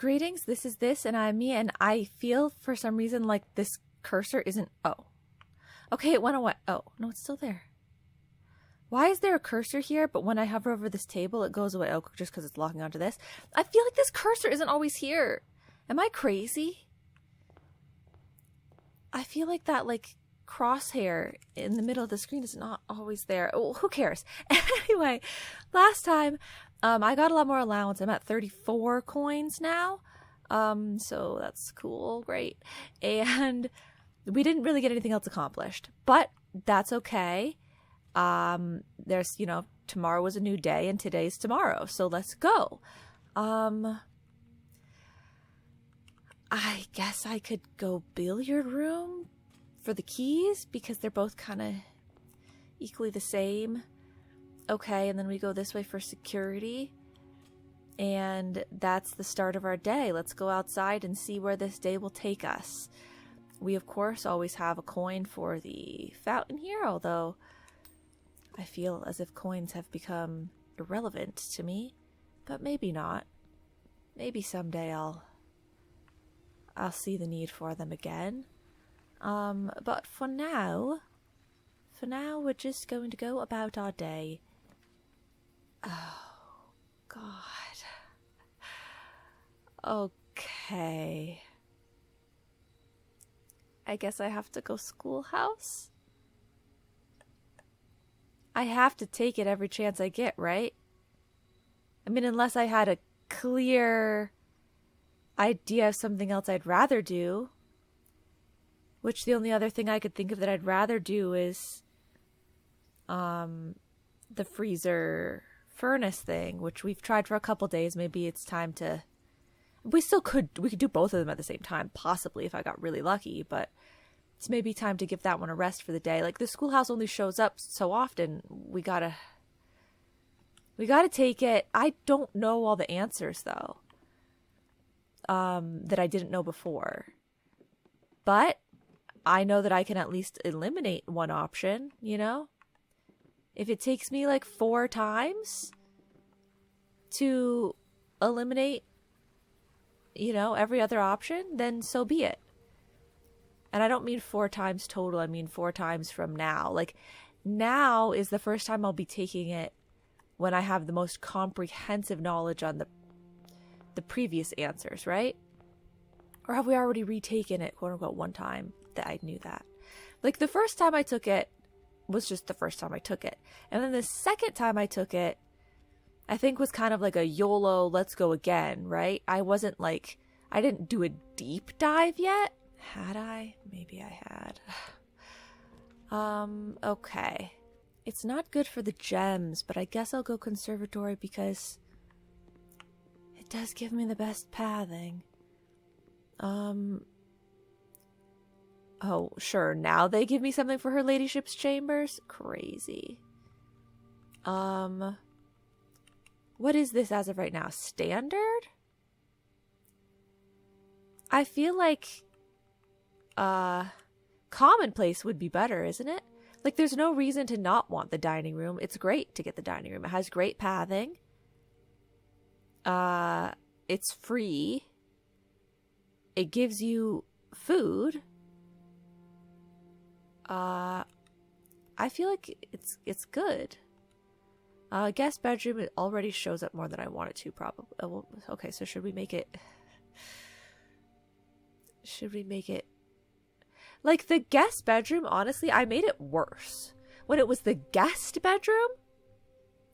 Greetings, this is this, and I'm me, and I feel for some reason like this cursor isn't... Oh. Okay, it went away. Oh, no, it's still there. Why is there a cursor here, but when I hover over this table, it goes away? Oh, just because it's locking onto this. I feel like this cursor isn't always here. Am I crazy? I feel like that, like, crosshair in the middle of the screen is not always there. Oh, who cares? Anyway, last time, I got a lot more allowance. I'm at 34 coins now. So that's cool. Great. And we didn't really get anything else accomplished, but that's okay. There's, you know, tomorrow was a new day and today's tomorrow. So let's go. I guess I could go billiard room for the keys because they're both kind of equally the same. Okay, and then we go this way for security. And that's the start of our day. Let's go outside and see where this day will take us. We, of course, always have a coin for the fountain here, although I feel as if coins have become irrelevant to me. But maybe not. Maybe someday I'll see the need for them again. But for now we're just going to go about our day. Oh, God. Okay. I guess I have to go schoolhouse? I have to take it every chance I get, right? I mean, unless I had a clear idea of something else I'd rather do. Which the only other thing I could think of that I'd rather do is the freezer furnace thing, which we've tried for a couple days. Maybe it's time to... we could do both of them at the same time, possibly, if I got really lucky, but it's maybe time to give that one a rest for the day. Like, the schoolhouse only shows up so often. We gotta take it. I don't know all the answers, though, that I didn't know before. But I know that I can at least eliminate one option, you know? If it takes me like 4 times to eliminate, you know, every other option, then so be it. And I don't mean 4 times total. I mean 4 times from now. Like, now is the first time I'll be taking it when I have the most comprehensive knowledge on the previous answers, right? Or have we already retaken it, quote unquote, one time that I knew that? Like, the first time I took it was just the first time I took it. And then the second time I took it, I think was kind of like a YOLO, let's go again, right? I wasn't like, I didn't do a deep dive yet. Had I? Maybe I had. Okay. It's not good for the gems, but I guess I'll go conservatory because it does give me the best pathing. Oh, sure. Now they give me something for her ladyship's chambers? Crazy. What is this as of right now? Standard? I feel like, commonplace would be better, isn't it? Like, there's no reason to not want the dining room. It's great to get the dining room. It has great pathing. It's free. It gives you food. I feel like it's good. Guest bedroom, it already shows up more than I want it to, probably. Oh, well, okay, so should we make it... Like, the guest bedroom, honestly, I made it worse. When it was the guest bedroom,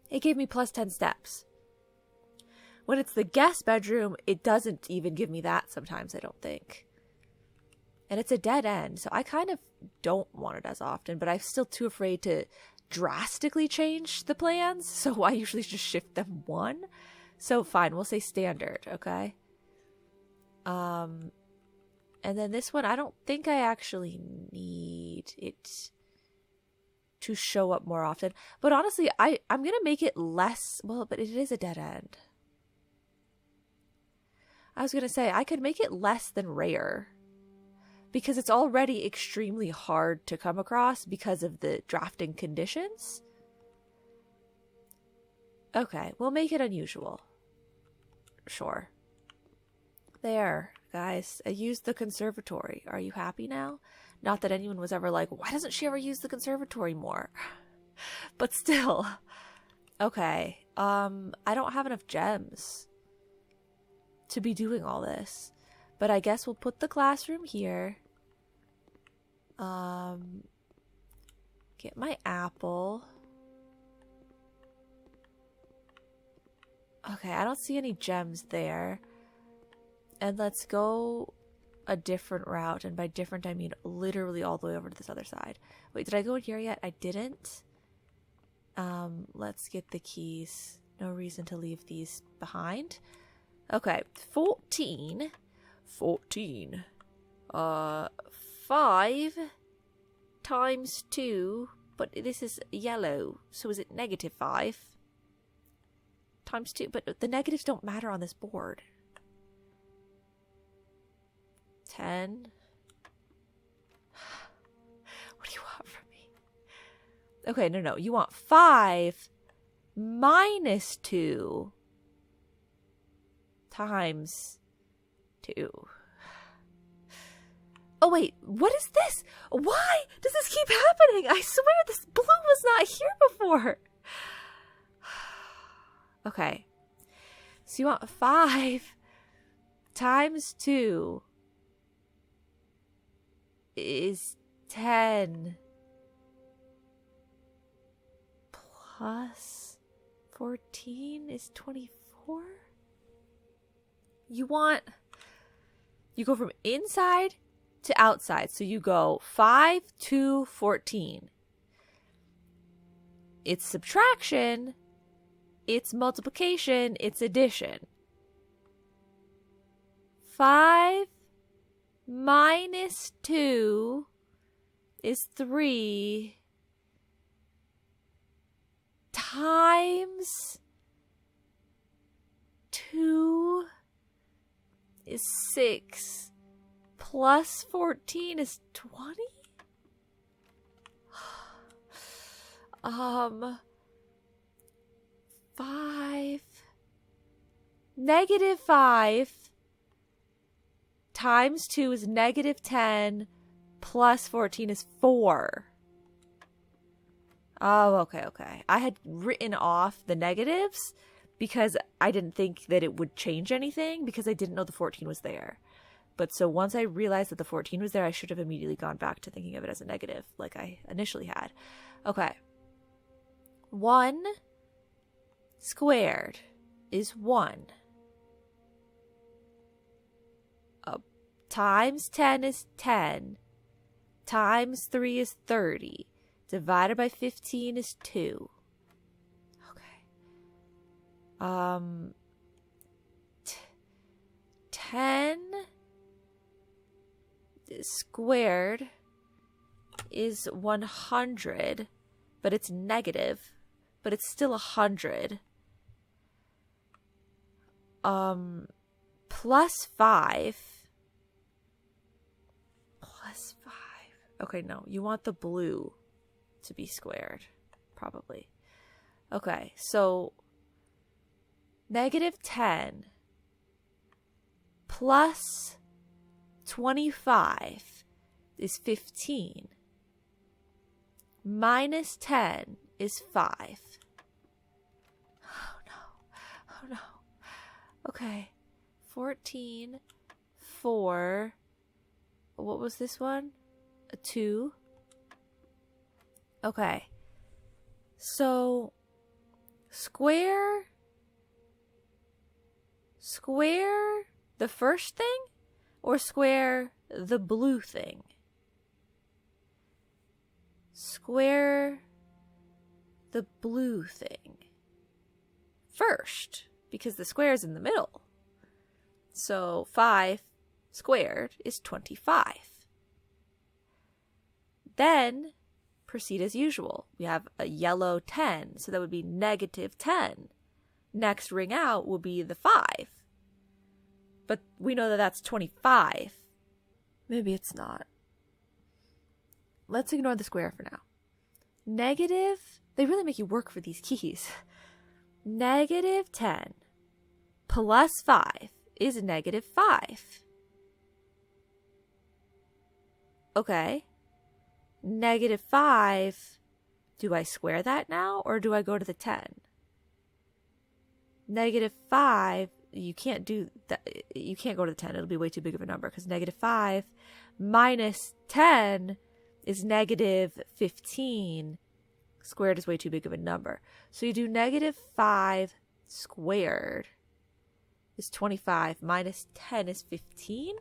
it gave me plus 10 steps. When it's the guest bedroom, it doesn't even give me that sometimes, I don't think. And it's a dead end, so I kind of don't want it as often, but I'm still too afraid to drastically change the plans, so I usually just shift them 1. So fine, we'll say standard, okay? And then this one, I don't think I actually need it to show up more often. But honestly, I'm going to make it less... well, but it is a dead end. I was going to say, I could make it less than rare. Because it's already extremely hard to come across because of the drafting conditions. Okay, we'll make it unusual. Sure. There, guys. I used the conservatory. Are you happy now? Not that anyone was ever like, why doesn't she ever use the conservatory more? But still. Okay. I don't have enough gems to be doing all this. But I guess we'll put the classroom here. Get my apple. Okay, I don't see any gems there. And let's go a different route. And by different, I mean literally all the way over to this other side. Wait, did I go in here yet? I didn't. Let's get the keys. No reason to leave these behind. Okay, 14. 14. 5 times 2. But this is yellow. So is it -5? Times 2. But the negatives don't matter on this board. 10. What do you want from me? Okay, no. You want 5 minus 2 times 2. Oh, wait. What is this? Why does this keep happening? I swear this blue was not here before. Okay. So you want 5 times 2 is 10 plus 14 is 24? You go from inside to outside. So you go 5 to 14. It's subtraction, it's multiplication, it's addition. 5 minus 2 is 3 times 2 is 6 plus 14 is 20? -5 times 2 is -10 plus 14 is 4. Oh, okay. I had written off the negatives because I didn't think that it would change anything because I didn't know the 14 was there. But so once I realized that the 14 was there, I should have immediately gone back to thinking of it as a negative like I initially had. Okay. 1 squared is 1. Times 10 is 10. Times 3 is 30. Divided by 15 is 2. Okay. 10 squared is 100, but it's negative, but it's still 100. Plus 5. Okay, no. You want the blue to be squared. Probably. Okay, so -10 plus 25 is 15. Minus 10 is 5. Oh no. Okay. 14, 4. What was this one? A 2. Okay. So square the first thing or square the blue thing? Square the blue thing first because the square is in the middle. So 5 squared is 25. Then proceed as usual. We have a yellow 10, so that would be -10. Next ring out will be the 5. But we know that that's 25. Maybe it's not. Let's ignore the square for now. Negative, they really make you work for these keys. -10 plus 5 is -5. Okay. -5. Do I square that now, or do I go to the 10? -5, you can't do that. You can't go to the 10. It'll be way too big of a number, because -5 minus 10 is -15. Squared is way too big of a number. So you do -5 squared is 25 minus 10 is 15.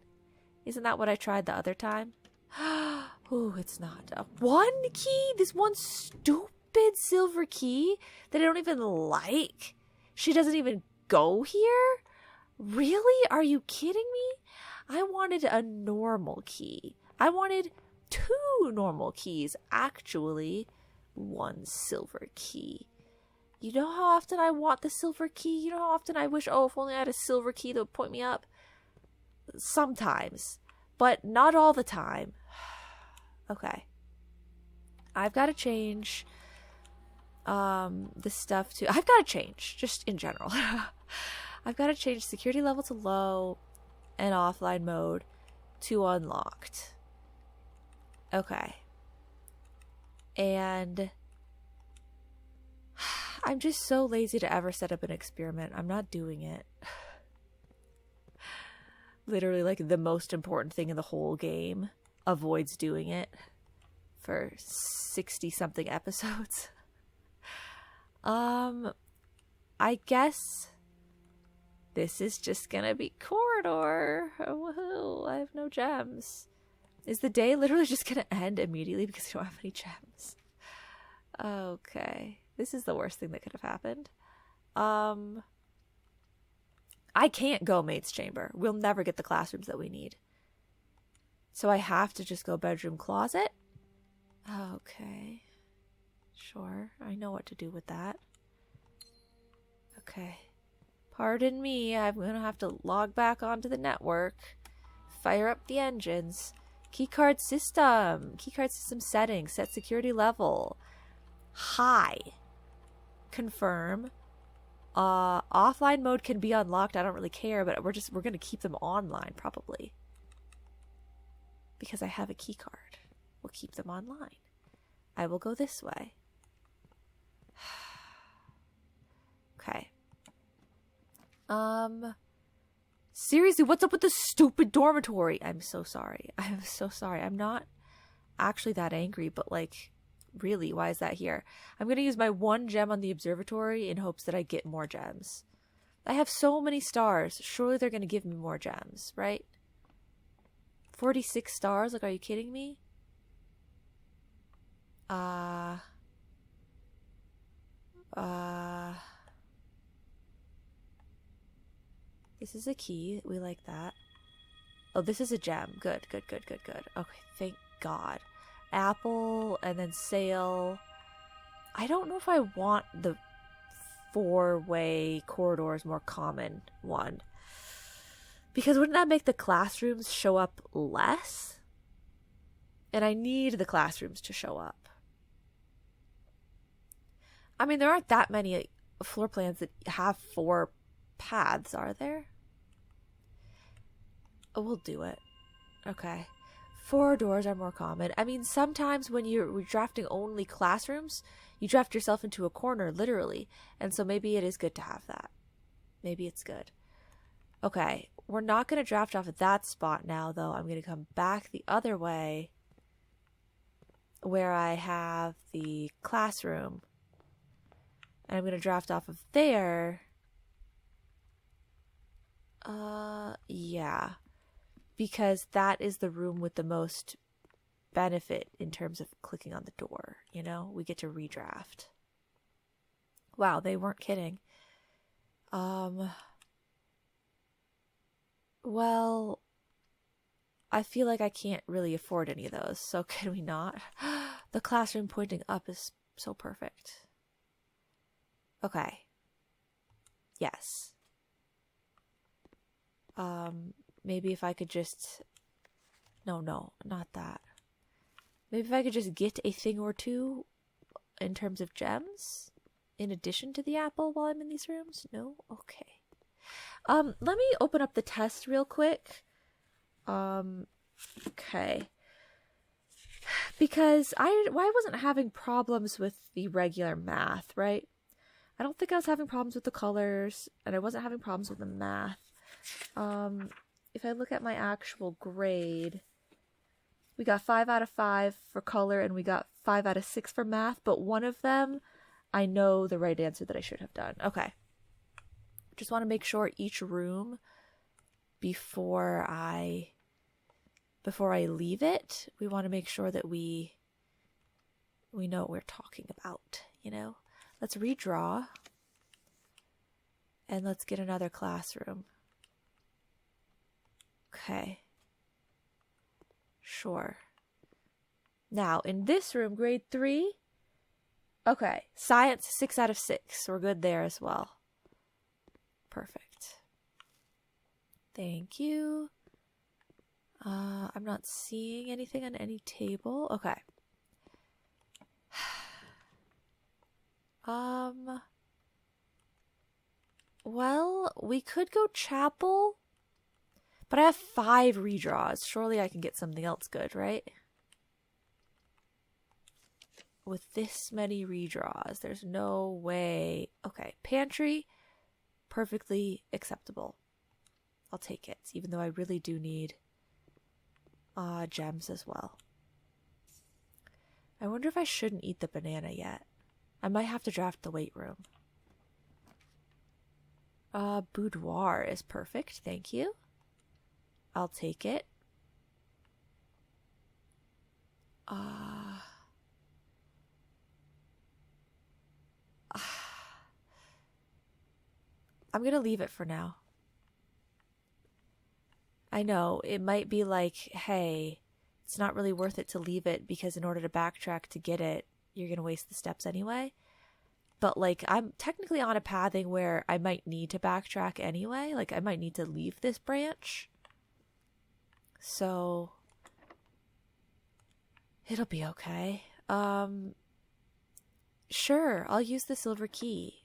Isn't that what I tried the other time? Oh, it's not. One key? This one stupid silver key that I don't even like? She doesn't even go here? Really? Are you kidding me? I wanted a normal key. I wanted 2 normal keys. Actually, 1 silver key. You know how often I want the silver key? You know how often I wish, oh, if only I had a silver key that would point me up? Sometimes. But not all the time. Okay. I've got to change the stuff to... I've got to change, just in general. I've got to change security level to low and offline mode to unlocked. Okay. And I'm just so lazy to ever set up an experiment. I'm not doing it. Literally, like, the most important thing in the whole game avoids doing it for 60-something episodes. I guess this is just gonna be corridor. Oh, woohoo, I have no gems. Is the day literally just gonna end immediately because I don't have any gems? Okay. This is the worst thing that could have happened. I can't go maid's chamber. We'll never get the classrooms that we need. So I have to just go bedroom closet? Okay. Sure. I know what to do with that. Okay. Pardon me. I'm going to have to log back onto the network. Fire up the engines. Keycard system. Keycard system settings. Set security level. High. Confirm. Offline mode can be unlocked. I don't really care, but we're going to keep them online probably. Because I have a key card. We'll keep them online. I will go this way. Okay. Seriously, what's up with the stupid dormitory? I'm so sorry. I'm so sorry. I'm not actually that angry, but like, really, why is that here? I'm going to use my 1 gem on the observatory in hopes that I get more gems. I have so many stars. Surely they're going to give me more gems, right? 46 stars? Like, are you kidding me? This is a key. We like that. Oh, this is a gem. Good, good, good, good, good. Okay, thank God. Apple, and then sail. I don't know if I want the 4-way corridors more common one. Because wouldn't that make the classrooms show up less? And I need the classrooms to show up. I mean, there aren't that many floor plans that have 4 paths, are there? Oh, we'll do it. Okay. 4 doors are more common. I mean, sometimes when you're drafting only classrooms, you draft yourself into a corner, literally. And so maybe it is good to have that. Maybe it's good. Okay. We're not going to draft off at that spot now, though. I'm going to come back the other way where I have the classroom. And I'm going to draft off of there. Yeah. Because that is the room with the most benefit in terms of clicking on the door, you know? We get to redraft. Wow, they weren't kidding. Well, I feel like I can't really afford any of those, so can we not? The classroom pointing up is so perfect. Okay. Yes. Maybe if I could just... No, not that. Maybe if I could just get a thing or two in terms of gems in addition to the apple while I'm in these rooms? No? Okay. Let me open up the test real quick. Okay. Because I wasn't having problems with the regular math, right? I don't think I was having problems with the colors, and I wasn't having problems with the math. If I look at my actual grade, we got 5 out of 5 for color, and we got 5 out of 6 for math, but one of them, I know the right answer that I should have done. Okay. Just want to make sure each room before I leave it, we want to make sure that we know what we're talking about, you know? Let's redraw. And let's get another classroom. Okay. Sure. Now, in this room, grade 3. Okay. Science, 6 out of 6. We're good there as well. Perfect. Thank you. I'm not seeing anything on any table. Okay. Well, we could go chapel, but I have 5 redraws. Surely I can get something else good, right? With this many redraws, there's no way. Okay, pantry, perfectly acceptable. I'll take it, even though I really do need gems as well. I wonder if I shouldn't eat the banana yet. I might have to draft the weight room. Boudoir is perfect, thank you. I'll take it. I'm gonna leave it for now. I know, it might be like, hey, it's not really worth it to leave it because in order to backtrack to get it, you're going to waste the steps anyway. But, like, I'm technically on a pathing where I might need to backtrack anyway. Like, I might need to leave this branch. So, it'll be okay. Sure, I'll use the silver key.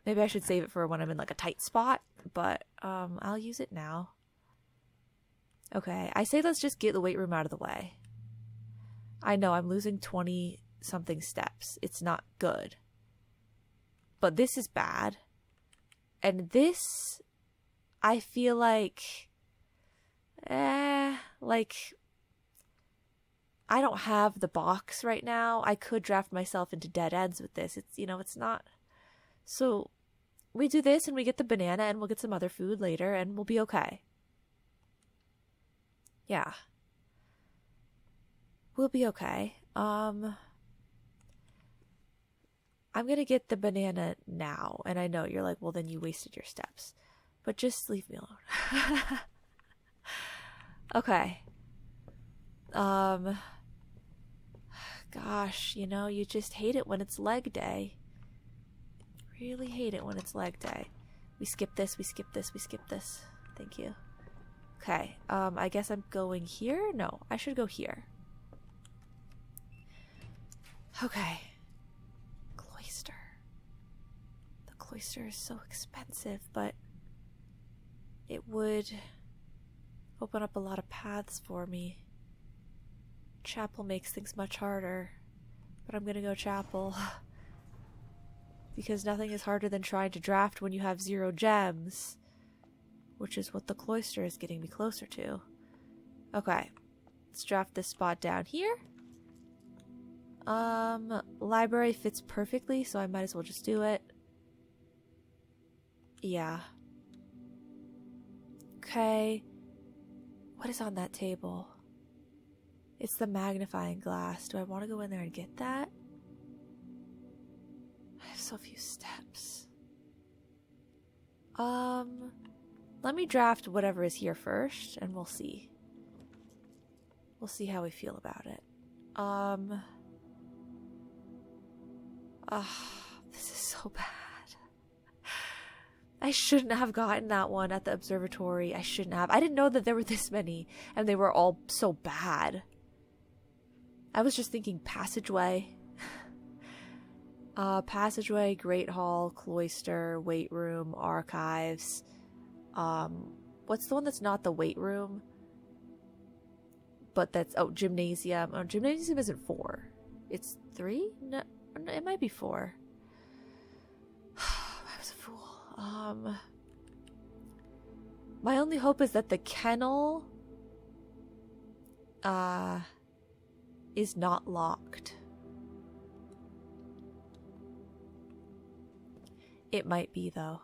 Maybe I should save it for when I'm in, like, a tight spot. But, I'll use it now. Okay, I say let's just get the weight room out of the way. I know, I'm losing 20-something steps. It's not good. But this is bad. And this, I feel like, I don't have the box right now. I could draft myself into dead ends with this. It's, you know, it's not. So, we do this and we get the banana and we'll get some other food later and we'll be okay. Yeah. We'll be okay. I'm gonna get the banana now. And I know you're like, well, then you wasted your steps. But just leave me alone. Okay. Gosh, you know, you just hate it when it's leg day. Really hate it when it's leg day. We skip this, we skip this, we skip this. Thank you. Okay, I guess I'm going here? No, I should go here. Okay. Cloister. The cloister is so expensive, but it would open up a lot of paths for me. Chapel makes things much harder, but I'm gonna go chapel. Because nothing is harder than trying to draft when you have 0 gems. Which is what the cloister is getting me closer to. Okay. Let's draft this spot down here. Library fits perfectly, so I might as well just do it. Yeah. Okay. What is on that table? It's the magnifying glass. Do I want to go in there and get that? I have so few steps. Let me draft whatever is here first, and we'll see. We'll see how we feel about it. This is so bad. I shouldn't have gotten that one at the observatory. I shouldn't have. I didn't know that there were this many, and they were all so bad. I was just thinking passageway. Passageway, Great Hall, Cloister, Weight Room, Archives. What's the one that's not the weight room? But that's, Gymnasium. Oh, Gymnasium isn't 4. It's 3? No, it might be 4. I was a fool. My only hope is that the kennel is not locked. It might be, though.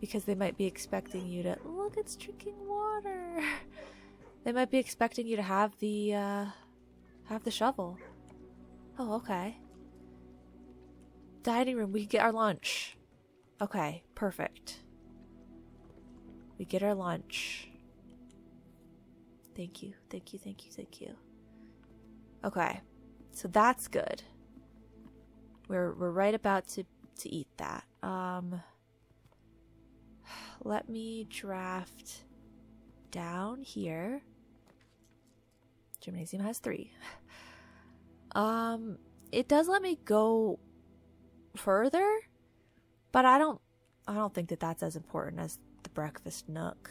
Because they might be expecting you to... Look, it's drinking water. They might be expecting you to have the shovel. Oh, okay. Dining room, we get our lunch. Okay, perfect. We get our lunch. Thank you, thank you, thank you, thank you. Okay, so that's good. We're right about to eat that. Let me draft down here. Gymnasium has 3. It does let me go further, but I don't think that that's as important as the breakfast nook.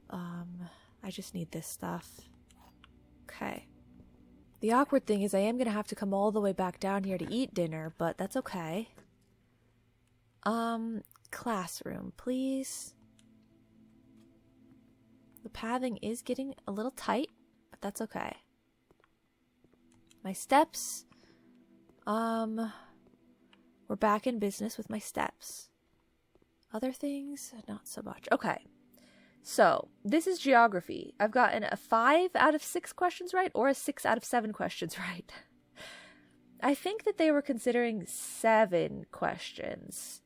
I just need this stuff. Okay. The awkward thing is I am gonna have to come all the way back down here to eat dinner, but that's okay. Classroom, please. The pathing is getting a little tight, but that's okay. My steps. We're back in business with my steps. Other things, not so much. Okay. So, this is geography. I've gotten a 5 out of 6 questions right, or a 6 out of 7 questions right. I think that they were considering 7 questions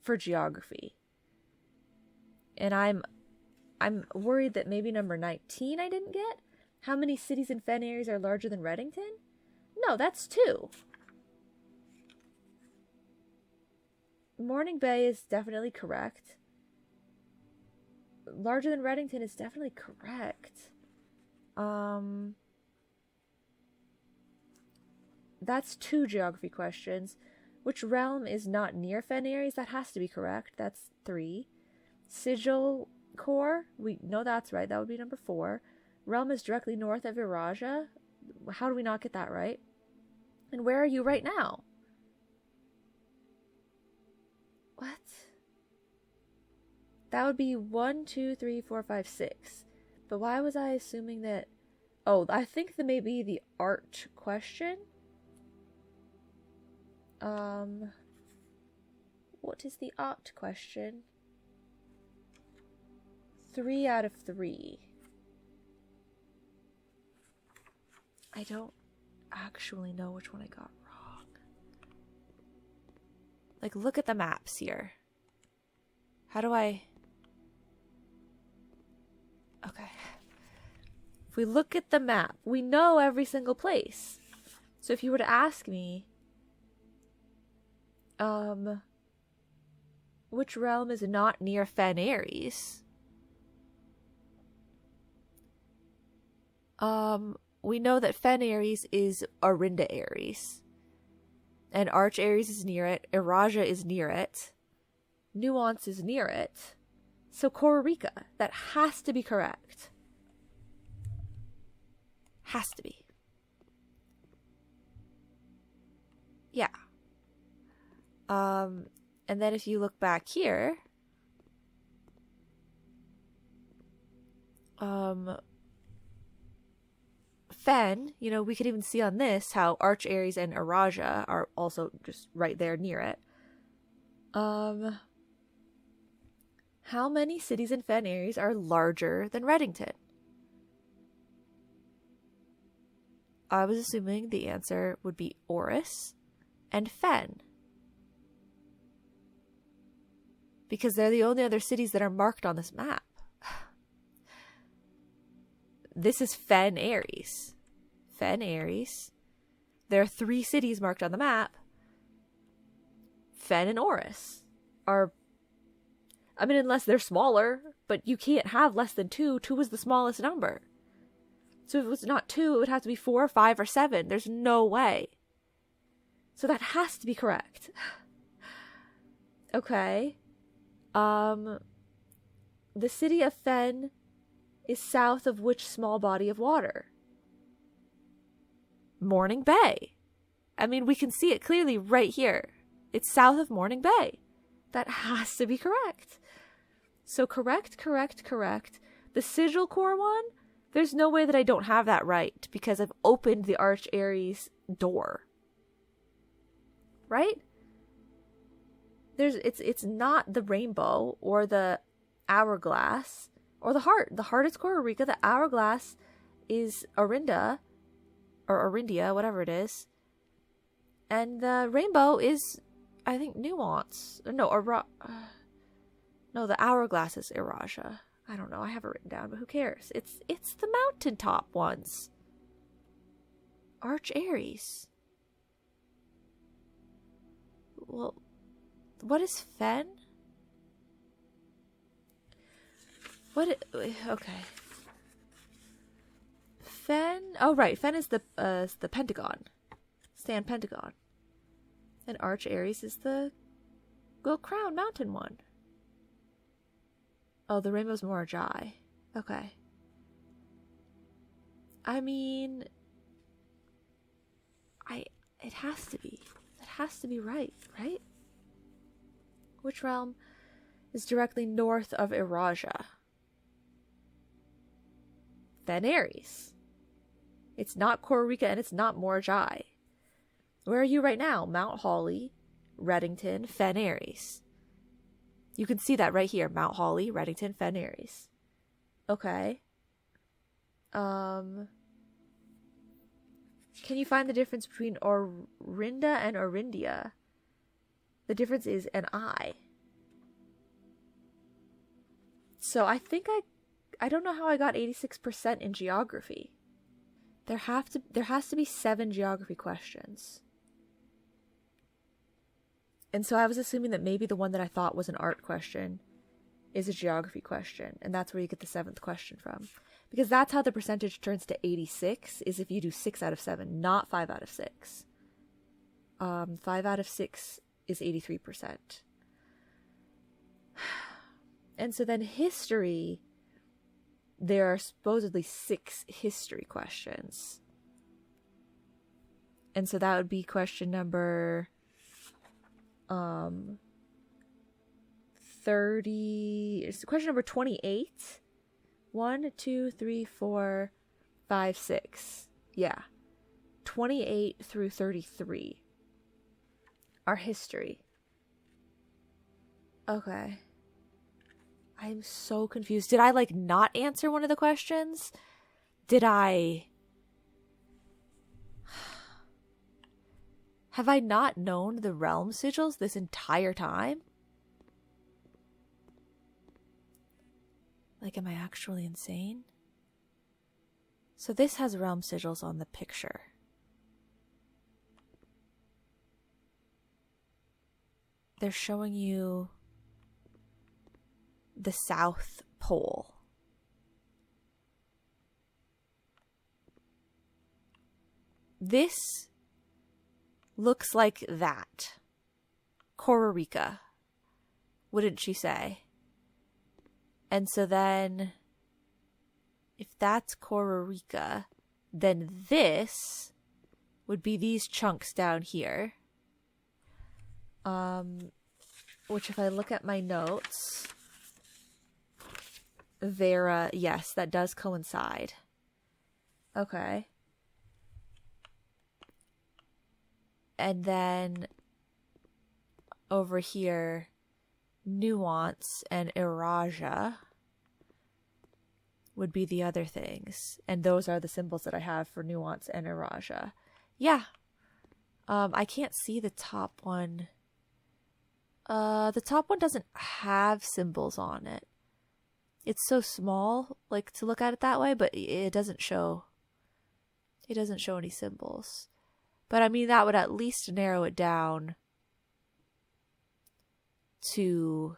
for geography. And I'm worried that maybe number 19 I didn't get. How many cities and fen areas are larger than Reddington? No, that's 2. Morning Bay is definitely correct. Larger than Reddington is definitely correct. That's 2 geography questions. Which realm is not near fen areas? That has to be correct. That's 3. Sigil core? We know that's right. That would be number 4. Realm is directly north of Iraja. How do we not get that right? And where are you right now? What? That would be 1, 2, 3, 4, 5, 6. But why was I assuming that... Oh, I think that may be the art question. What is the art question? 3 out of 3. I don't actually know which one I got wrong. Like, look at the maps here. How do I... Okay. If we look at the map, we know every single place. So if you were to ask me, which realm is not near Fen Ares? We know that Fen Ares is Arinda Ares. And Arch Ares is near it. Iraja is near it. Nuance is near it. So Kororika, that has to be correct. Has to be. Yeah. And then if you look back here, Fen, you know, we could even see on this how Arch Ares and Iraja are also just right there near it. How many cities in Fen Ares are larger than Reddington? I was assuming the answer would be Oris and Fen. Because they're the only other cities that are marked on this map. This is Fen Ares. Fen Ares. There are 3 cities marked on the map. Fen and Oris are... I mean, unless they're smaller, but you can't have less than 2. 2 is the smallest number. So if it was not 2, it would have to be 4, 5, or 7. There's no way. So that has to be correct. Okay. The city of Fen is south of which small body of water? Morning Bay. I mean, we can see it clearly right here. It's south of Morning Bay. That has to be correct. So correct. The Sigil Core one, there's no way that I don't have that right because I've opened the Arch Aries door. Right? It's not the rainbow or the hourglass or the heart. The heart is Kororika. The hourglass is Orinda or Orindia, whatever it is. And the rainbow is, I think, Nuance. No, no, the hourglass is Iraja. I don't know. I have it written down, but who cares? It's the mountaintop ones. Arch Aries. Well, what is Fen? Okay. Fen. Oh, right. Fen is the pentagon. Stand pentagon. And Arch Aries is the crown mountain one. Oh, the rainbow's Morajai. Okay. I mean, it has to be. It has to be right? Which realm is directly north of Iraja? Fen Aries. It's not Kororika and it's not Morajai. Where are you right now? Mount Hawley, Reddington, Fen Aries. You can see that right here. Mount Hawley, Reddington, Fen Aries. Okay. Can you find the difference between Orinda and Orindia? The difference is an I. So I think I don't know how I got 86% in geography. There has to be 7 geography questions. And so I was assuming that maybe the one that I thought was an art question is a geography question, and that's where you get the 7th question from. Because that's how the percentage turns to 86, is if you do 6 out of 7, not 5 out of 6. 5 out of 6 is 83%. And so then history, there are supposedly 6 history questions. And so that would be question number 30. It's question number 28. 1, 2, 3, 4, 5, 6. Yeah. 28 through 33 are history. Okay. I'm so confused. Did I not answer one of the questions? Did I... Have I not known the realm sigils this entire time? Am I actually insane? So this has realm sigils on the picture. They're showing you the South Pole. This looks like that. Kororika, wouldn't she say? And so then, if that's Kororika, then this would be these chunks down here. Which if I look at my notes, Vera, yes, that does coincide. Okay. And then over here, Nuance and Iraja would be the other things. And those are the symbols that I have for Nuance and Iraja. Yeah. I can't see the top one. The top one doesn't have symbols on it. It's so small, to look at it that way, but it doesn't show. It doesn't show any symbols. But I mean, that would at least narrow it down to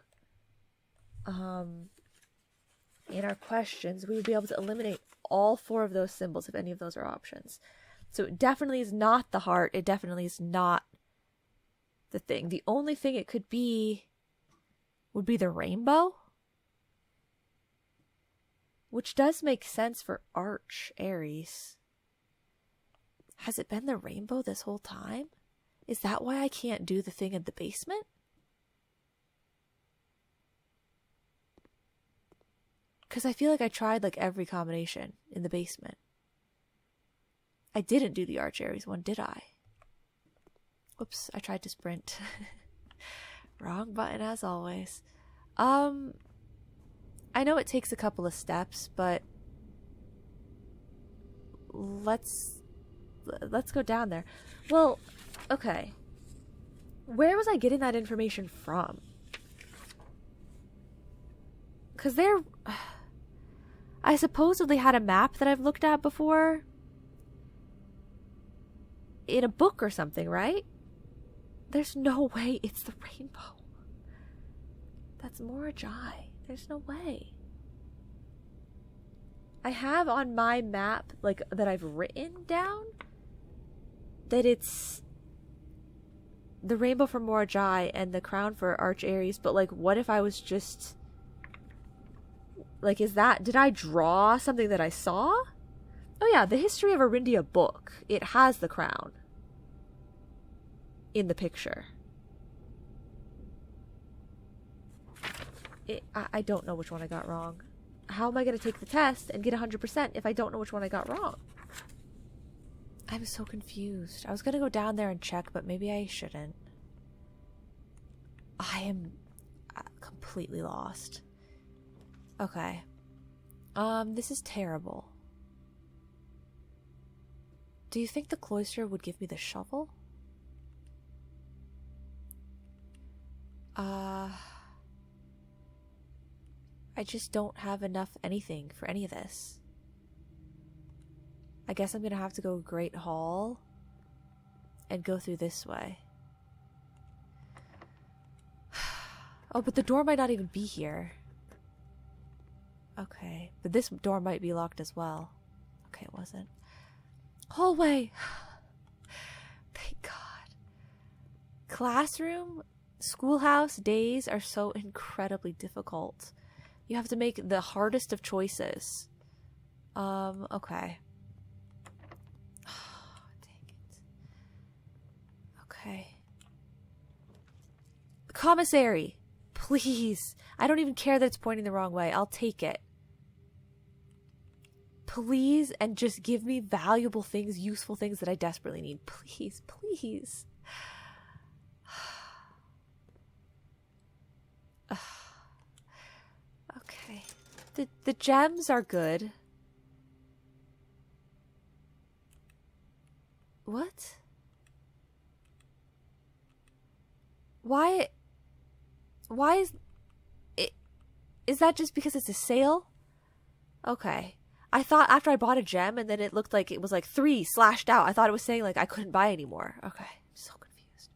in our questions, we would be able to eliminate all 4 of those symbols if any of those are options. So it definitely is not the heart. It definitely is not the thing. The only thing it could be would be the rainbow, which does make sense for Arch Aries. Has it been the rainbow this whole time? Is that why I can't do the thing in the basement? Because I feel like I tried like every combination in the basement. I didn't do the Arch Aries one, did I? Whoops, I tried to sprint. Wrong button as always. I know it takes a couple of steps, but let's go down there. Well, okay. Where was I getting that information from? Because I supposedly had a map that I've looked at before in a book or something, right? There's no way it's the rainbow. That's Morajai. There's no way. I have on my map, like, that I've written down, that it's the rainbow for Morajai and the crown for Arch Aries, but, like, what if I was just... Like, did I draw something that I saw? Oh yeah, the History of Arindia book. It has the crown in the picture. I don't know which one I got wrong. How am I going to take the test and get 100% if I don't know which one I got wrong? I'm so confused. I was going to go down there and check, but maybe I shouldn't. I am completely lost. Okay. This is terrible. Do you think the cloister would give me the shovel? I just don't have enough anything for any of this. I guess I'm gonna have to go Great Hall and go through this way. Oh, but the door might not even be here. Okay, but this door might be locked as well. Okay, it wasn't. Hallway! Thank God. Classroom, schoolhouse days are so incredibly difficult. You have to make the hardest of choices. Okay. Oh, dang it. Okay. Commissary! Please. I don't even care that it's pointing the wrong way. I'll take it. Please, and just give me valuable things, useful things that I desperately need. Please, please. Okay. The gems are good. What? Why is it? Is that just because it's a sale? Okay. I thought after I bought a gem and then it looked like it was like 3 slashed out. I thought it was saying like I couldn't buy anymore. Okay. I'm so confused.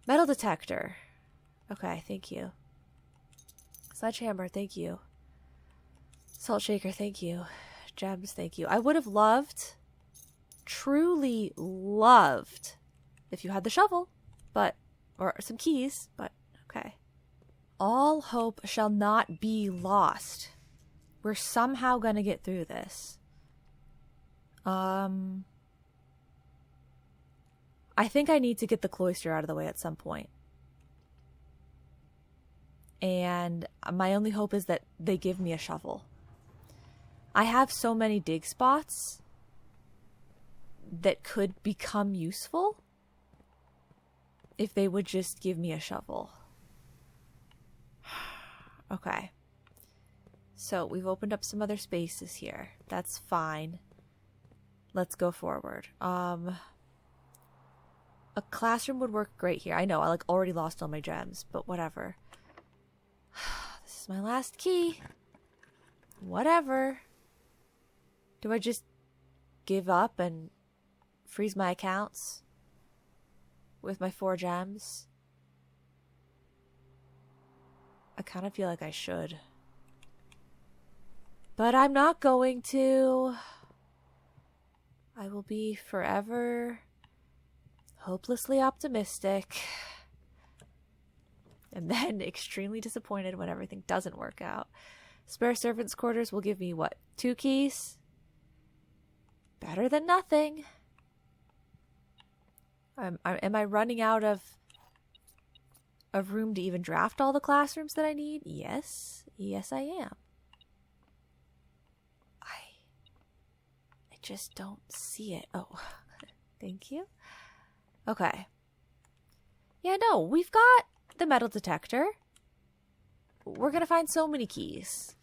Metal detector. Okay, thank you. Sledgehammer, thank you. Salt shaker, thank you. Gems, thank you. I would have loved, truly loved, if you had the shovel, but, or some keys, but okay. All hope shall not be lost. We're somehow gonna get through this. I think I need to get the cloister out of the way at some point. And my only hope is that they give me a shovel. I have so many dig spots that could become useful if they would just give me a shovel. Okay. So we've opened up some other spaces here. That's fine. Let's go forward. A classroom would work great here. I know, I like already lost all my gems, but whatever. This is my last key. Whatever. Do I just give up and freeze my accounts with my 4 gems? I kind of feel like I should. But I'm not going to. I will be forever hopelessly optimistic. And then extremely disappointed when everything doesn't work out. Spare servants' quarters will give me, what, 2 keys? Better than nothing. Am I running out of room to even draft all the classrooms that I need? Yes. Yes, I am. I just don't see it. Oh, thank you. Okay. Yeah, no, we've got the metal detector. We're going to find so many keys.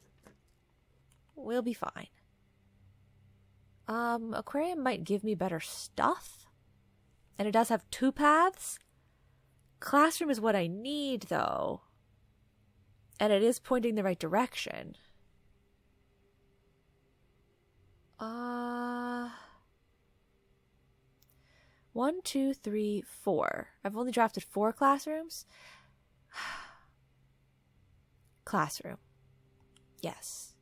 We'll be fine. Aquarium might give me better stuff. And it does have 2 paths. Classroom is what I need, though. And it is pointing the right direction. 1, 2, 3, 4. I've only drafted 4 classrooms. Classroom. Yes.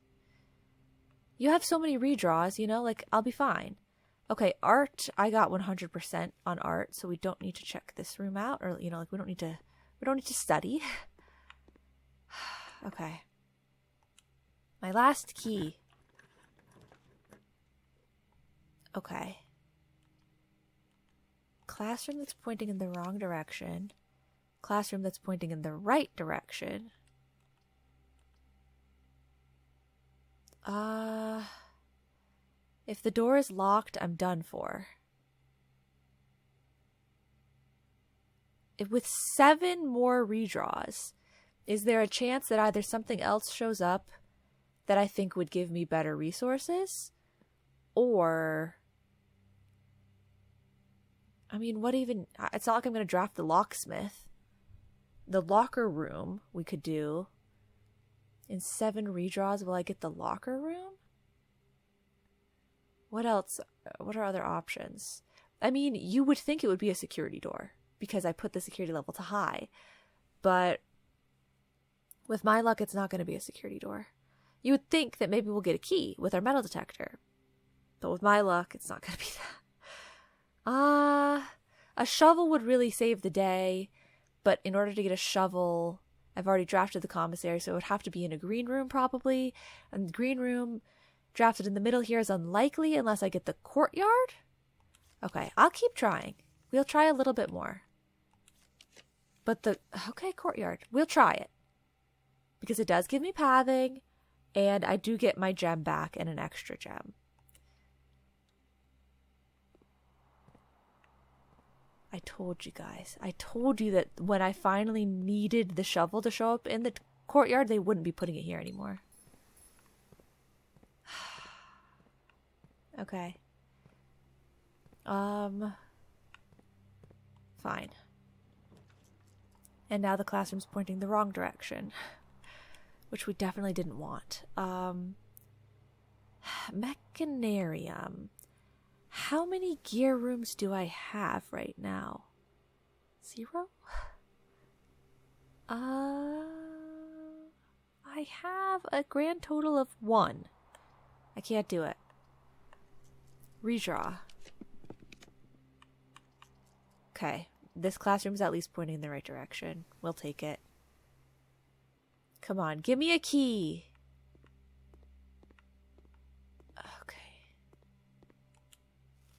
You have so many redraws, you know, like, I'll be fine. Okay, art, I got 100% on art, so we don't need to check this room out, or, you know, like, we don't need to study. Okay. My last key. Okay. Classroom that's pointing in the wrong direction. Classroom that's pointing in the right direction. If the door is locked, I'm done for. With 7 more redraws, is there a chance that either something else shows up that I think would give me better resources? Or, I mean, what even, it's not like I'm going to draft the locksmith. The locker room we could do. In 7 redraws, will I get the locker room? What else? What are other options? I mean, you would think it would be a security door because I put the security level to high. But with my luck, it's not going to be a security door. You would think that maybe we'll get a key with our metal detector. But with my luck, it's not going to be that. A shovel would really save the day. But in order to get a shovel, I've already drafted the commissary, so it would have to be in a green room probably. And the green room drafted in the middle here is unlikely unless I get the courtyard. Okay, I'll keep trying. We'll try a little bit more. But okay, courtyard. We'll try it. Because it does give me pathing, and I do get my gem back and an extra gem. I told you guys. I told you that when I finally needed the shovel to show up in the courtyard, they wouldn't be putting it here anymore. Okay. Fine. And now the classroom's pointing the wrong direction, which we definitely didn't want. Mechanarium. How many gear rooms do I have right now? 0? I have a grand total of 1. I can't do it. Redraw. Okay. This classroom's at least pointing in the right direction. We'll take it. Come on, give me a key. Okay.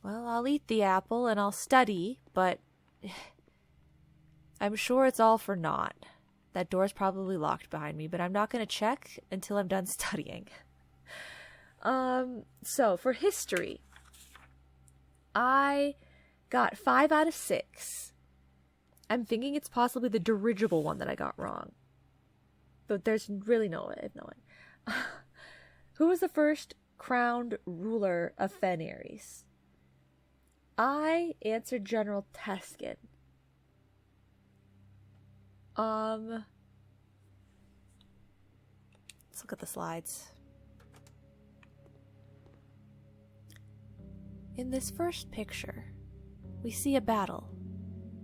Well, I'll eat the apple and I'll study, but I'm sure it's all for naught. That door's probably locked behind me, but I'm not going to check until I'm done studying. So for history, I got 5 out of 6. I'm thinking it's possibly the dirigible one that I got wrong. But there's really no way of knowing. Who was the first crowned ruler of Fenaries? I answered General Teskin. Let's look at the slides. In this first picture, we see a battle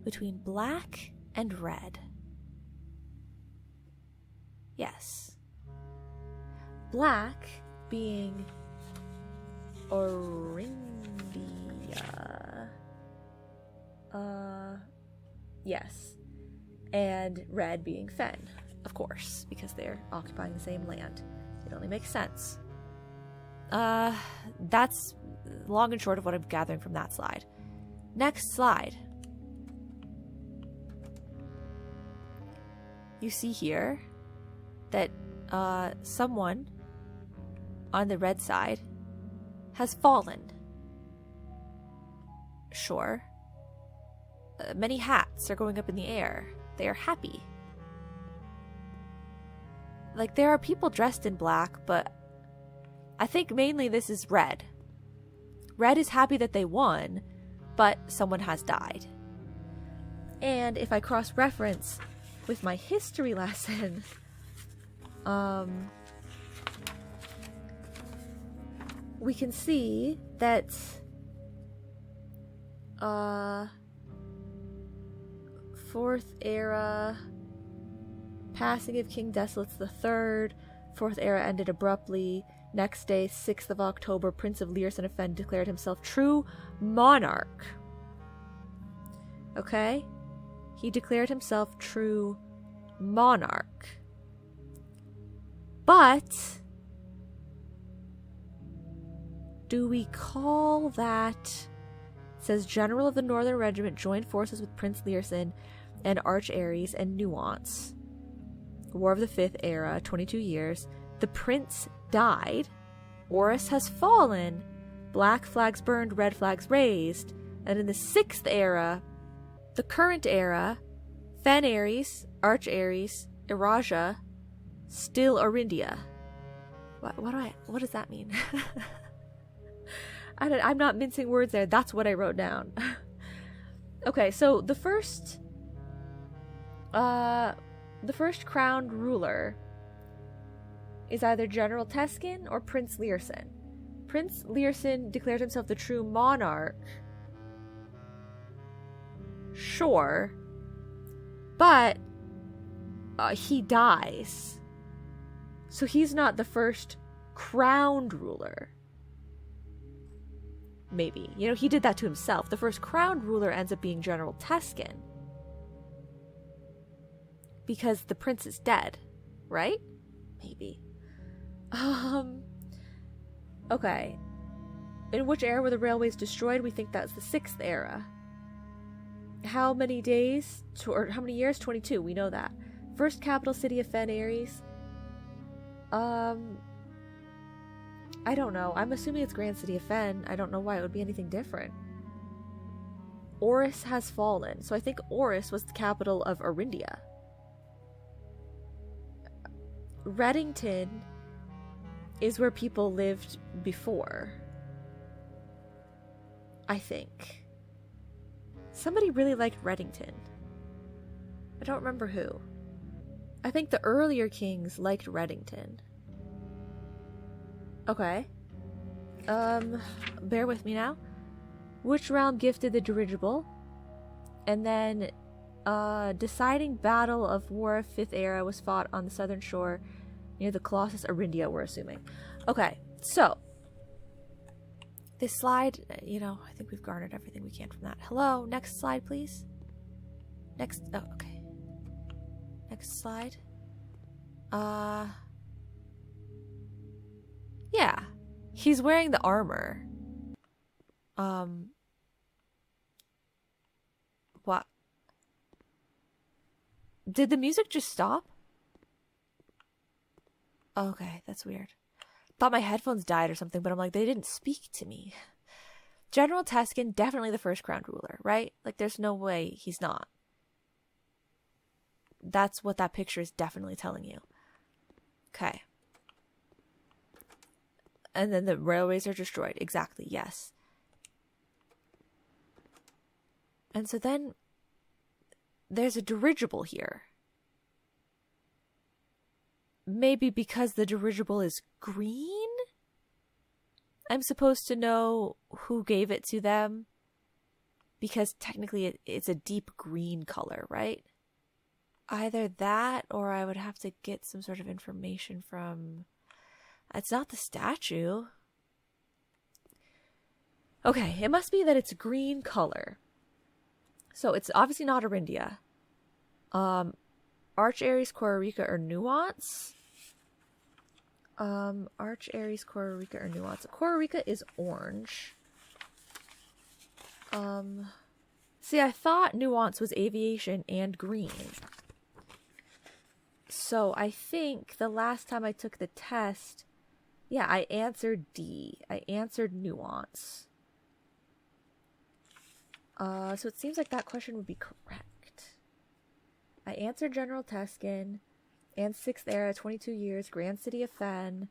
between black and red. Yes. Black being Orindia. Yes. And red being Fen, of course, because they're occupying the same land. It only makes sense. That's long and short of what I'm gathering from that slide. Next slide. You see here that someone on the red side has fallen. Sure. Many hats are going up in the air. They are happy. Like, there are people dressed in black, but I think mainly this is red. Red is happy that they won, but someone has died. And if I cross-reference with my history lesson, we can see that Fourth Era, passing of King Desolates III, Fourth Era ended abruptly. Next day, 6th of October, Prince of Learson of Fen declared himself true monarch. Okay? He declared himself true monarch. But do we call that... It says General of the Northern Regiment joined forces with Prince Learson and Arch Ares and Nuance. War of the Fifth Era, 22 years. The prince died. Horus has fallen. Black flags burned, red flags raised. And in the 6th Era, the current era, Fen Ares, Arch Ares, Iraja, still Orindia. What does that mean? I'm not mincing words there. That's what I wrote down. Okay, so the first crowned ruler is either General Teskin or Prince Learson. Prince Learson declared himself the true monarch. Sure. But he dies. So he's not the first crowned ruler. Maybe. You know, he did that to himself. The first crowned ruler ends up being General Teskin. Because the prince is dead. Right? Maybe. Okay. In which era were the railways destroyed? We think that's the 6th era. How many days? Or how many years? 22. We know that. First capital city of Fen Ares. I don't know. I'm assuming it's Grand City of Fen. I don't know why it would be anything different. Horus has fallen. So I think Horus was the capital of Orindia. Reddington is where people lived before. I think. Somebody really liked Reddington. I don't remember who. I think the earlier kings liked Reddington. Okay. Bear with me now. Which realm gifted the dirigible? And then, deciding battle of War of 5th Era was fought on the southern shore near the Colossus Orindia, we're assuming. Okay, so. This slide, you know, I think we've garnered everything we can from that. Hello, next slide, please. Next, oh, okay. Next slide. Yeah. He's wearing the armor. What? Did the music just stop? Okay, that's weird. Thought my headphones died or something, but I'm like, they didn't speak to me. General Teskin, definitely the first crowned ruler, right? Like, there's no way he's not. That's what that picture is definitely telling you. Okay. And then the railways are destroyed. Exactly, yes. And so then there's a dirigible here. Maybe because the dirigible is green? I'm supposed to know who gave it to them. Because technically it's a deep green color, right? Either that or I would have to get some sort of information from It's not the statue. Okay, it must be that it's green color. So it's obviously not Arindia. Arch, Aries, Kororika, or Nuance? Arch, Aries, Kororika, or Nuance. Kororika is orange. See, I thought Nuance was aviation and green. So I think the last time I took the test, yeah, I answered D. I answered Nuance. So it seems like that question would be correct. I answered General Tuscan and 6th Era, 22 years, Grand City of Fen,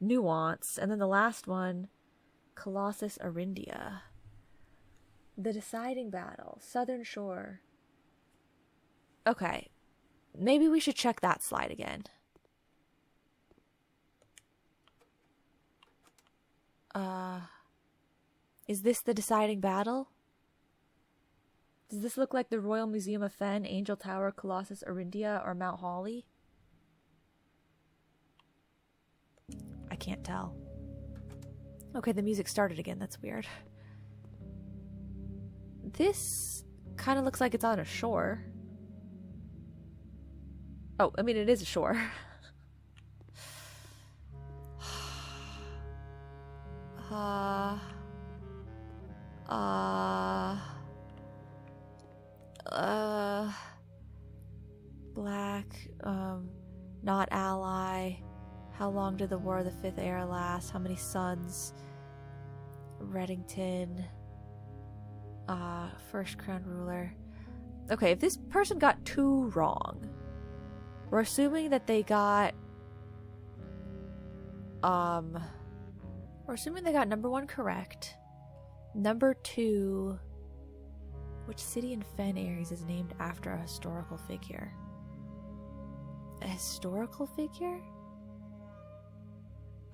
Nuance, and then the last one, Colossus Arindia. The deciding battle, Southern Shore. Okay, maybe we should check that slide again. Is this the deciding battle? Does this look like the Royal Museum of Fen, Angel Tower, Colossus Arindia, or Mount Holly? I can't tell. Okay, the music started again. That's weird. This kind of looks like it's on a shore. Oh, I mean, it is a shore. Black, not ally. How long did the War of the Fifth Era last? How many sons? Reddington. First Crown Ruler. Okay, if this person got 2 wrong, we're assuming that they got, we're assuming they got number 1 correct. Number 2, which city in Fen Aries is named after a historical figure? A historical figure?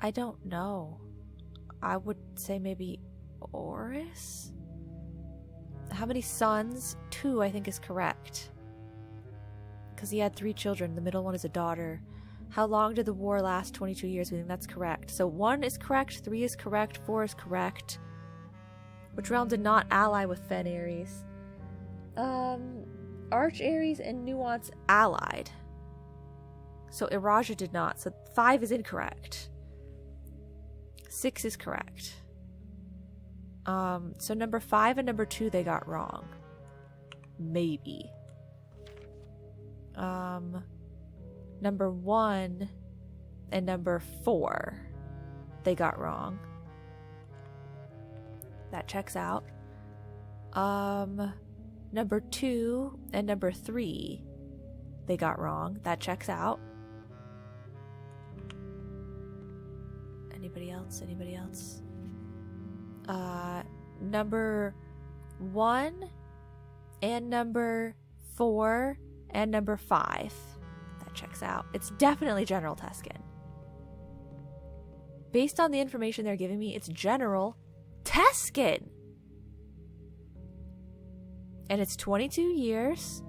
I don't know. I would say maybe Oris? How many sons? 2, I think, is correct. Because he had 3 children. The middle one is a daughter. How long did the war last? 22 years. We think that's correct. So 1 is correct, 3 is correct, 4 is correct. Which realm did not ally with Fen Aries? Arch Aries and Nuance allied. So Iraja did not. So 5 is incorrect. 6 is correct. So number 5 and number 2 they got wrong. Maybe. Number 1 and number 4 they got wrong. That checks out. Number 2 and number 3 they got wrong. That checks out. Anybody else? Anybody else? Number 1 and number 4 and number 5. That checks out. It's definitely General Tuscan. Based on the information they're giving me, it's General Tuscan. And it's 22 years.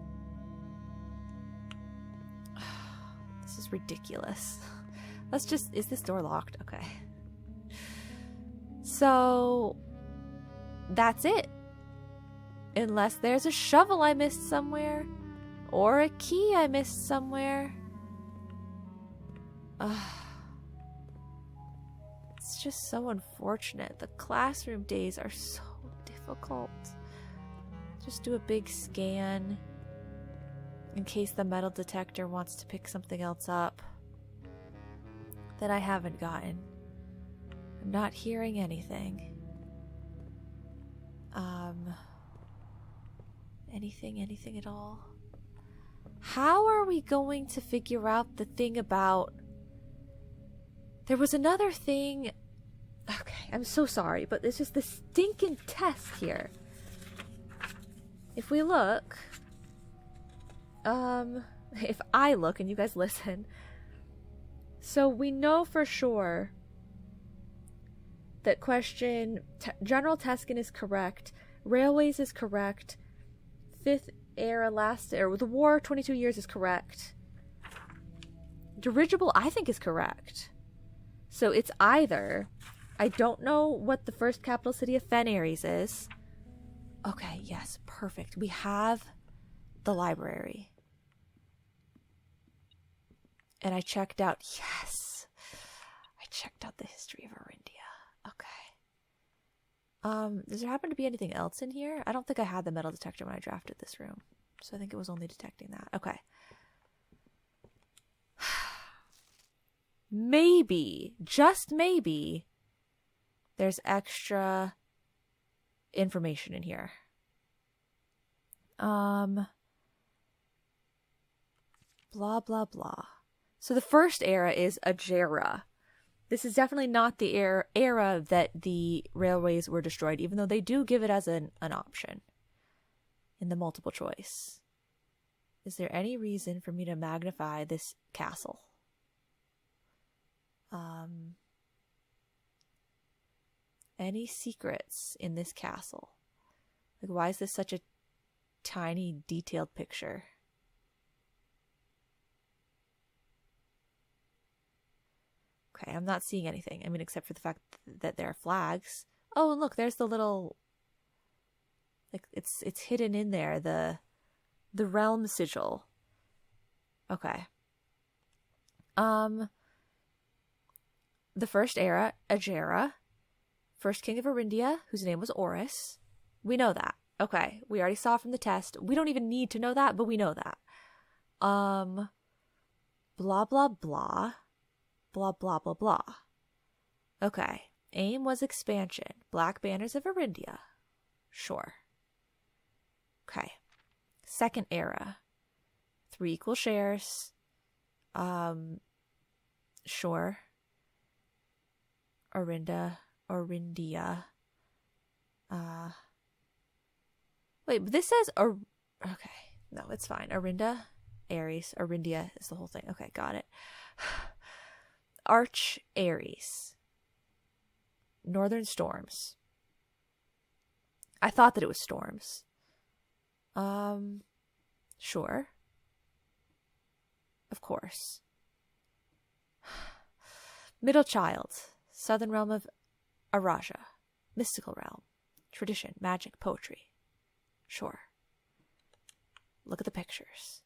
This is ridiculous. Let's just... Is this door locked? Okay. So... That's it. Unless there's a shovel I missed somewhere. Or a key I missed somewhere. It's just so unfortunate. The classroom days are so difficult. Just do a big scan. In case the metal detector wants to pick something else up. That I haven't gotten. I'm not hearing anything. Anything at all? How are we going to figure out the thing about... There was another thing... Okay, I'm so sorry, but there's just this stinking test here. If we look... if I look and you guys listen... So we know for sure that question... General Tuscan is correct. Railways is correct. 5th era or the war 22 years is correct. Dirigible I think is correct. So it's either, I don't know what the first capital city of Fen Ares is. Okay, yes, perfect. We have the library. And I checked out, yes, I checked out the history of Arindia. Okay. Does there happen to be anything else in here? I don't think I had the metal detector when I drafted this room. So I think it was only detecting that. Okay. Maybe, just maybe, there's extra information in here. Blah, blah, blah. So the first era is Ajera. This is definitely not the era that the railways were destroyed, even though they do give it as an option in the multiple choice. Is there any reason for me to magnify this castle? Any secrets in this castle? Like, why is this such a tiny, detailed picture? Okay, I'm not seeing anything. I mean, except for the fact that there are flags. Oh, and look, there's the little, like, it's hidden in there, the realm sigil. Okay. The first era, Ajera, first king of Arindia, whose name was Oris. We know that. Okay, we already saw from the test. We don't even need to know that, but we know that. Blah, blah, blah. Blah, blah, blah, blah. Okay. Aim was expansion. Black banners of Arindia. Sure. Okay. Second era. 3 equal shares. Sure. Arindia. Wait, but this says okay. No, it's fine. Arinda, Ares, Arindia is the whole thing. Okay, got it. Arch Ares. Northern storms. I thought that it was storms. Sure. Of course. Middle child. Southern realm of Araja. Mystical realm. Tradition, magic, poetry. Sure. Look at the pictures.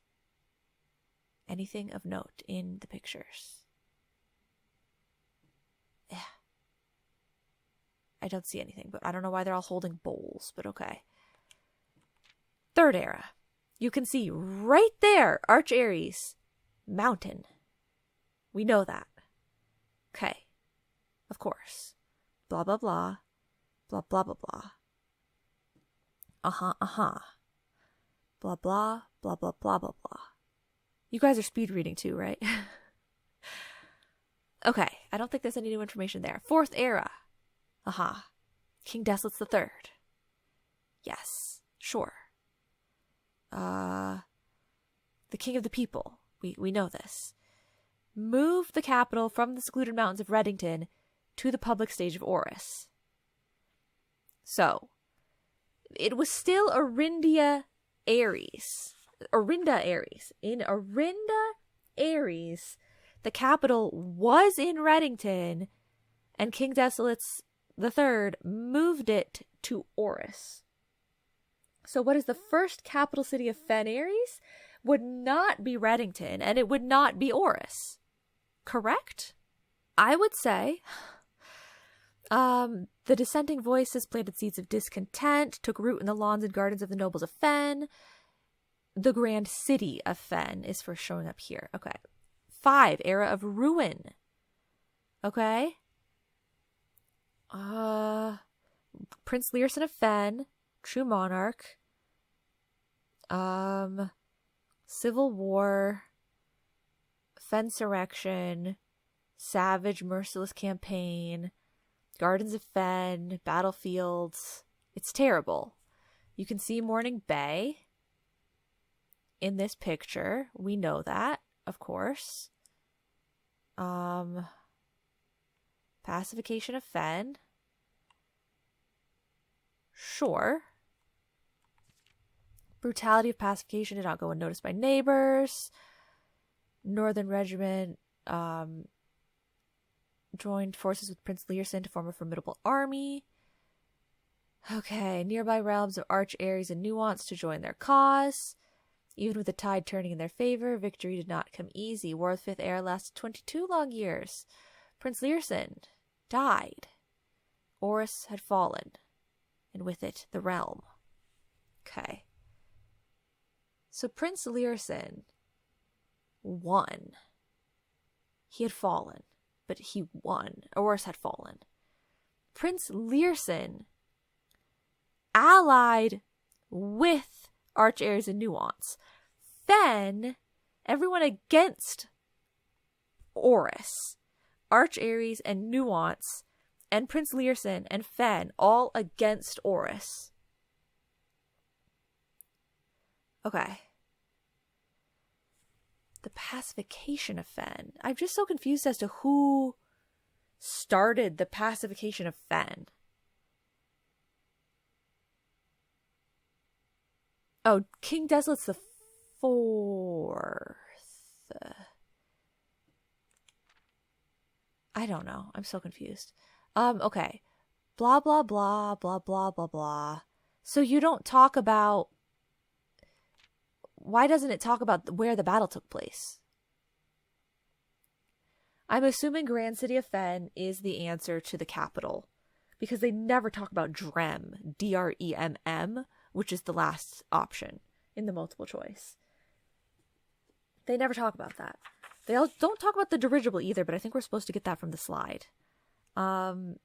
Anything of note in the pictures? Yeah. I don't see anything, but I don't know why they're all holding bowls, but okay. Third era. You can see right there, Arch Ares, mountain. We know that. Okay. Of course. Blah, blah, blah. Blah, blah, blah, blah. Blah, blah, blah, blah, blah, blah, blah. You guys are speed reading too, right? Okay, I don't think there's any new information there. Fourth era. King Desolate III. Yes, sure. The king of the people. We know this. Move the capital from the secluded mountains of Reddington to the public stage of Oris. So, it was still Arinda Ares. In Arinda Ares, the capital was in Reddington, and King Desolate III moved it to Oris. So what is the first capital city of Fen Ares? Would not be Reddington, and it would not be Oris. Correct? I would say the dissenting voices planted seeds of discontent, took root in the lawns and gardens of the nobles of Fen. The grand city of Fen is first showing up here. Okay. 5, era of ruin. Okay. Prince Learson of Fen, true monarch. Civil war, Fensurrection, savage, merciless campaign, Gardens of Fen, battlefields. It's terrible. You can see Morning Bay in this picture. We know that, of course. Pacification of Fen. Sure. Brutality of pacification did not go unnoticed by neighbors. Northern Regiment joined forces with Prince Learson to form a formidable army. Okay, nearby realms of Arch, Ares, and Nuance to join their cause. Even with the tide turning in their favor, victory did not come easy. War of the Fifth Heir lasted 22 long years. Prince Learson died. Oris had fallen, and with it, the realm. Okay. So Prince Learson won. He had fallen, but he won. Oris had fallen. Prince Learson allied with Arch, Ares, and Nuance. Then, everyone against Oris, Arch, Ares, and Nuance, and Prince Learson and Fen, all against Oris. Okay. The pacification of Fen. I'm just so confused as to who started the pacification of Fen. Oh, King Desolate's the 4th. I don't know. I'm so confused. Okay. Blah, blah, blah, blah, blah, blah, blah. So you don't talk about... Why doesn't it talk about where the battle took place? I'm assuming Grand City of Fen is the answer to the capital. Because they never talk about Drem, D-R-E-M-M, which is the last option in the multiple choice. They never talk about that. They don't talk about the dirigible either, but I think we're supposed to get that from the slide. And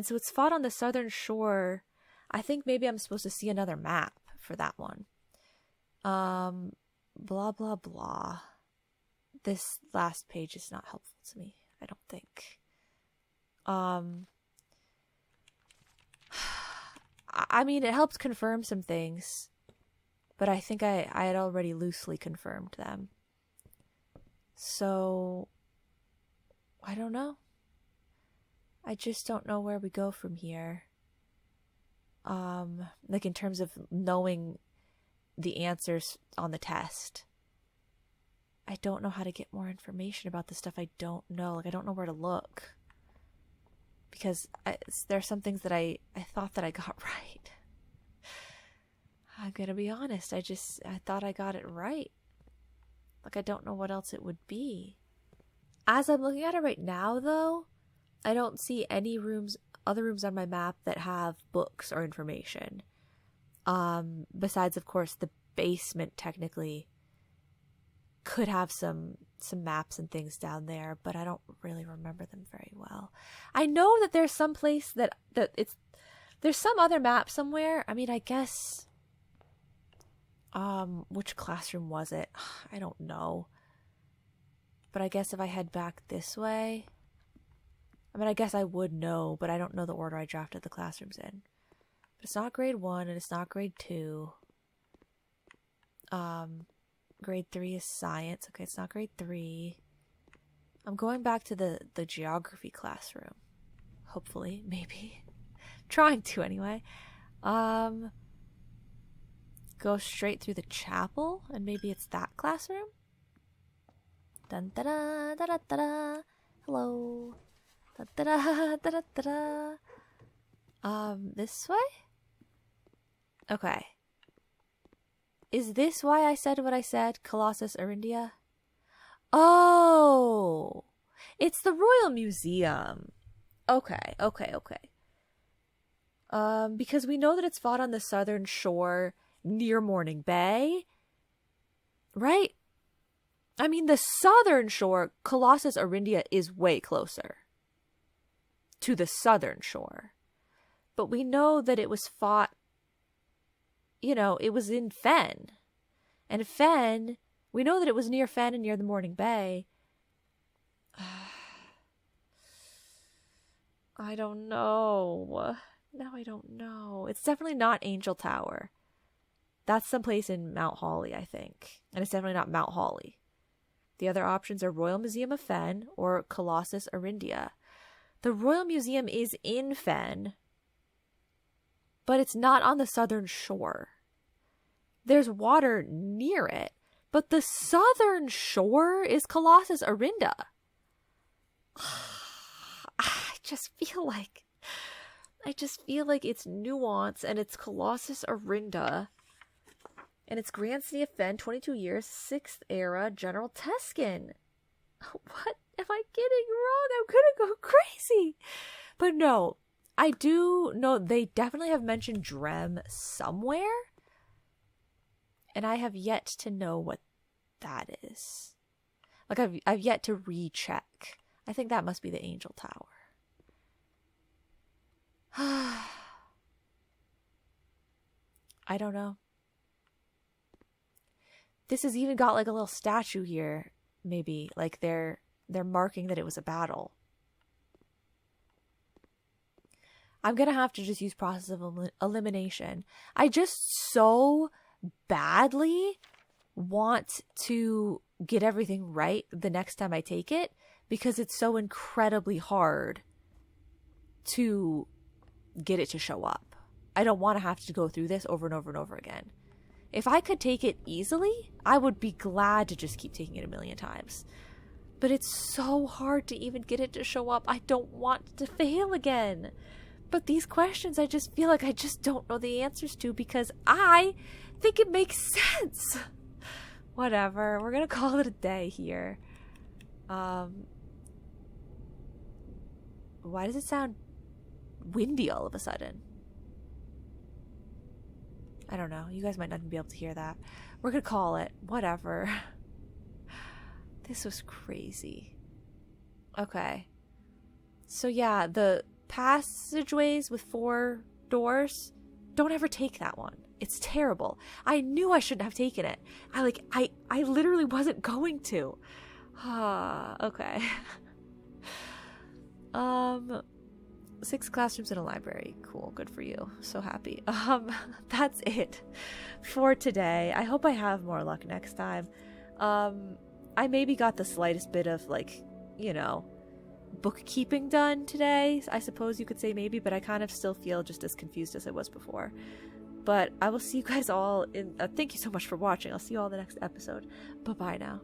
so it's fought on the southern shore. I think maybe I'm supposed to see another map for that one. Blah, blah, blah. This last page is not helpful to me, I don't think. I mean, it helps confirm some things, but I think I had already loosely confirmed them. So, I don't know. I just don't know where we go from here. Like in terms of knowing the answers on the test. I don't know how to get more information about the stuff I don't know. Like, I don't know where to look. Because there are some things that I thought that I got right. I'm gonna be honest. I thought I got it right. Like, I don't know what else it would be. As I'm looking at it right now, though, I don't see any other rooms on my map that have books or information. Besides, of course, the basement technically could have some maps and things down there, but I don't really remember them very well. I know that there's some place that there's some other map somewhere. I mean, I guess, which classroom was it? I don't know. But I guess if I head back this way, I mean, I guess I would know, but I don't know the order I drafted the classrooms in. But it's not grade 1 and it's not grade 2. Grade 3 is science. Okay, it's not grade 3. I'm going back to the geography classroom. Hopefully, maybe. Trying to anyway. Go straight through the chapel and maybe it's that classroom. Dun da da da da da da. Hello. Da da da da da da. This way? Okay. Is this why I said what I said? Colossus Arindia? Oh! It's the Royal Museum. Okay. Because we know that it's fought on the southern shore near Morning Bay. Right? I mean, the southern shore, Colossus Arindia, is way closer to the southern shore. But we know that it was fought, it was in Fen. And Fen, we know that it was near Fen and near the Morning Bay. I don't know. Now I don't know. It's definitely not Angel Tower. That's someplace in Mount Holly, I think. And it's definitely not Mount Holly. The other options are Royal Museum of Fen or Colossus Arindia. The Royal Museum is in Fen, but it's not on the southern shore. There's water near it, but the southern shore is Colossus Arindia. just feel like it's nuance, and it's Colossus Arinda, and it's Grand City of Fen, 22 years, 6th era, General Teskin. What am I getting wrong? I'm gonna go crazy. But no, I do know they definitely have mentioned Drem somewhere, and I have yet to know what that is. Like, I've yet to recheck. I think that must be the Angel Tower. I don't know. This has even got like a little statue here, maybe. Like they're marking that it was a battle. I'm gonna have to just use process of elimination. I just so badly want to get everything right the next time I take it, because it's so incredibly hard to get it to show up. I don't want to have to go through this over and over and over again. If I could take it easily, I would be glad to just keep taking it a million times. But it's so hard to even get it to show up. I don't want to fail again. But these questions, I just feel like I just don't know the answers to, because I think it makes sense. Whatever. We're going to call it a day here. Why does it sound windy all of a sudden? I don't know. You guys might not even be able to hear that. We're going to call it. Whatever. This was crazy. Okay. So yeah, the passageways with 4 doors, don't ever take that one. It's terrible. I knew I shouldn't have taken it. I literally wasn't going to. Okay. 6 classrooms and a library. Cool. Good for you. So happy. That's it for today. I hope I have more luck next time. I maybe got the slightest bit of, like, you know, bookkeeping done today. I suppose you could say maybe, but I kind of still feel just as confused as I was before. But I will see you guys all in... thank you so much for watching. I'll see you all in the next episode. Bye-bye now.